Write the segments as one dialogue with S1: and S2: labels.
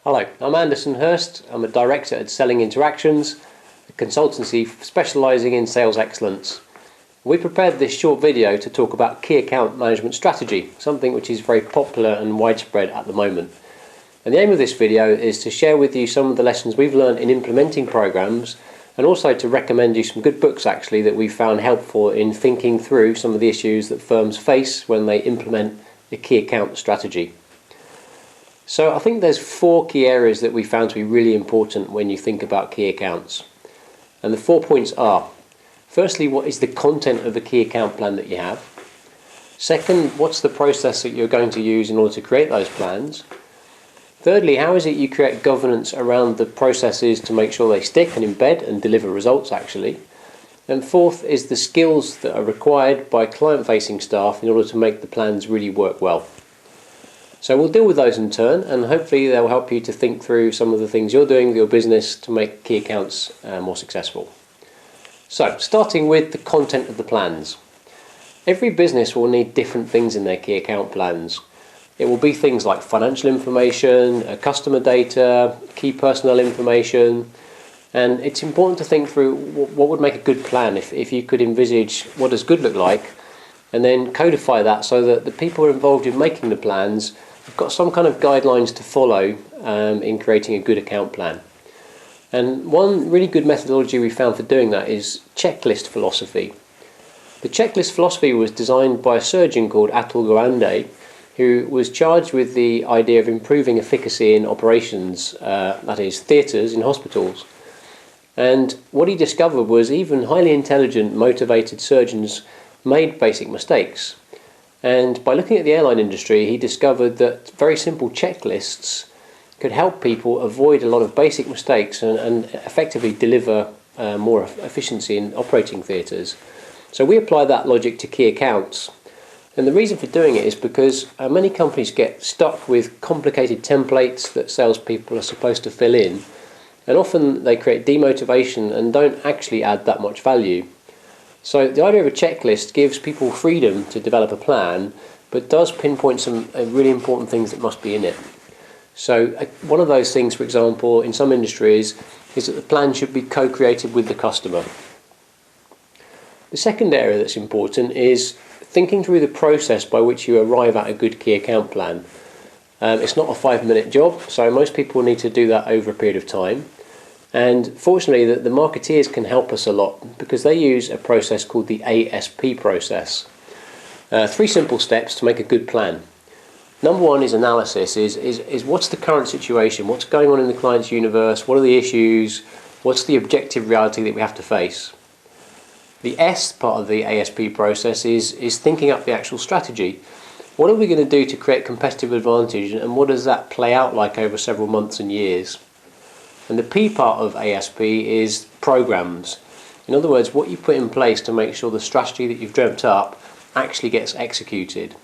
S1: Hello, I'm Anderson Hurst. I'm a director at Selling Interactions, a consultancy specialising in sales excellence. We prepared this short video to talk about key account management strategy, something which is very popular and widespread at the moment. And the aim of this video is to share with you some of the lessons we've learned in implementing programs, and also to recommend you some good books actually that we found helpful in thinking through some of the issues that firms face when they implement a key account strategy. So I think there's 4 key areas that we found to be really important when you think about key accounts. And the 4 points are: firstly, what is the content of the key account plan that you have? Second, what's the process that you're going to use in order to create those plans? Thirdly, how is it you create governance around the processes to make sure they stick and embed and deliver results actually? And fourth is the skills that are required by client-facing staff in order to make the plans really work well. So we'll deal with those in turn, and hopefully they'll help you to think through some of the things you're doing with your business to make key accounts more successful. So, starting with the content of the plans. Every business will need different things in their key account plans. It will be things like financial information, customer data, key personnel information, and it's important to think through what would make a good plan if you could envisage what does good look like, and then codify that so that the people involved in making the plans have got some kind of guidelines to follow in creating a good account plan. And one really good methodology we found for doing that is checklist philosophy. The checklist philosophy was designed by a surgeon called Atul Gawande, who was charged with the idea of improving efficacy in operations, that is, theatres in hospitals. And what he discovered was even highly intelligent, motivated surgeons made basic mistakes. And by looking at the airline industry, he discovered that very simple checklists could help people avoid a lot of basic mistakes and effectively deliver more efficiency in operating theatres. So we apply that logic to key accounts. And the reason for doing it is because many companies get stuck with complicated templates that salespeople are supposed to fill in, and often they create demotivation and don't actually add that much value. So the idea of a checklist gives people freedom to develop a plan, but does pinpoint some really important things that must be in it. So one of those things, for example, in some industries, is that the plan should be co-created with the customer. The second area that's important is thinking through the process by which you arrive at a good key account plan. It's not a 5-minute job, so most people need to do that over a period of time. And fortunately, the marketeers can help us a lot because they use a process called the ASP process. 3 simple steps to make a good plan. Number 1 is analysis, is what's the current situation, what's going on in the client's universe, what are the issues, what's the objective reality that we have to face. The S part of the ASP process is thinking up the actual strategy. What are we going to do to create competitive advantage, and what does that play out like over several months and years? And the P part of ASP is programs. In other words, what you put in place to make sure the strategy that you've dreamt up actually gets executed.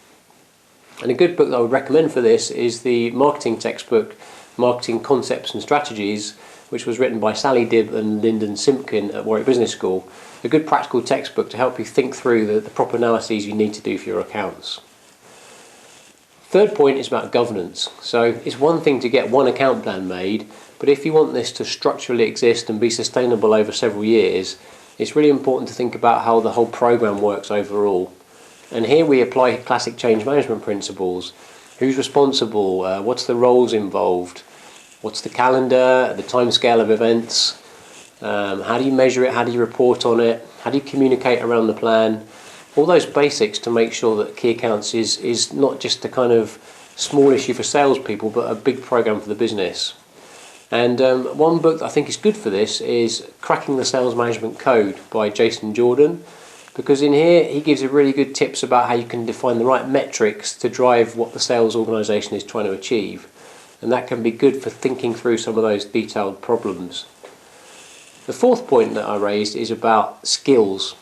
S1: And a good book that I would recommend for this is the marketing textbook, Marketing Concepts and Strategies, which was written by Sally Dibb and Lyndon Simpkin at Warwick Business School. A good practical textbook to help you think through the proper analyses you need to do for your accounts. Third point is about governance. So it's one thing to get one account plan made, but if you want this to structurally exist and be sustainable over several years, it's really important to think about how the whole program works overall. And here we apply classic change management principles. Who's responsible? What's the roles involved? What's the calendar? The timescale of events? How do you measure it? How do you report on it? How do you communicate around the plan? All those basics to make sure that key accounts is not just a kind of small issue for salespeople, but a big program for the business. And one book that I think is good for this is Cracking the Sales Management Code by Jason Jordan, because in here he gives you really good tips about how you can define the right metrics to drive what the sales organisation is trying to achieve. And that can be good for thinking through some of those detailed problems. The fourth point that I raised is about skills.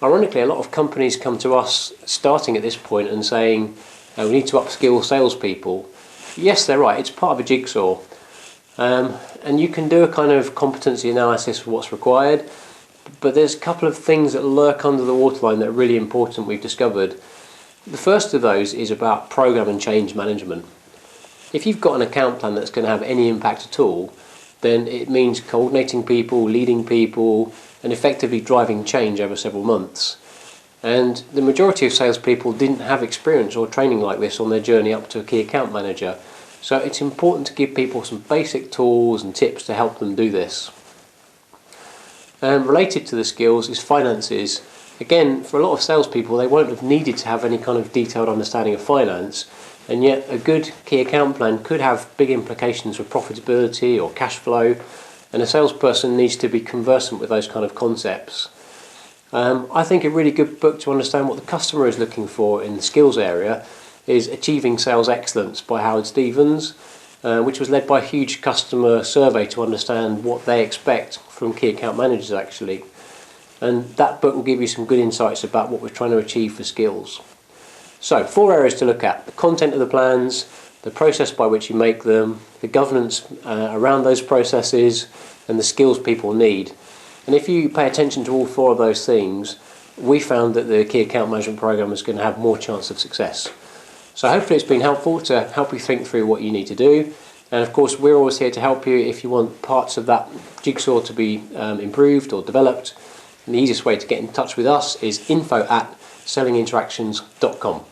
S1: Ironically, a lot of companies come to us starting at this point and saying, we need to upskill salespeople. Yes, they're right, it's part of a jigsaw. And you can do a kind of competency analysis for what's required, but there's a couple of things that lurk under the waterline that are really important we've discovered. The first of those is about program and change management. If you've got an account plan that's going to have any impact at all, then it means coordinating people, leading people, and effectively driving change over several months. And the majority of salespeople didn't have experience or training like this on their journey up to a key account manager. So it's important to give people some basic tools and tips to help them do this. Related to the skills is finances. Again, for a lot of salespeople, they won't have needed to have any kind of detailed understanding of finance, and yet a good key account plan could have big implications for profitability or cash flow, and a salesperson needs to be conversant with those kind of concepts. I think a really good book to understand what the customer is looking for in the skills area is Achieving Sales Excellence by Howard Stevens, which was led by a huge customer survey to understand what they expect from key account managers actually. And that book will give you some good insights about what we're trying to achieve for skills. So, 4 areas to look at: the content of the plans, the process by which you make them, the governance around those processes, and the skills people need. And if you pay attention to all 4 of those things, we found that the key account management program is going to have more chance of success. So hopefully it's been helpful to help you think through what you need to do. And of course, we're always here to help you if you want parts of that jigsaw to be improved or developed. And the easiest way to get in touch with us is info@sellinginteractions.com.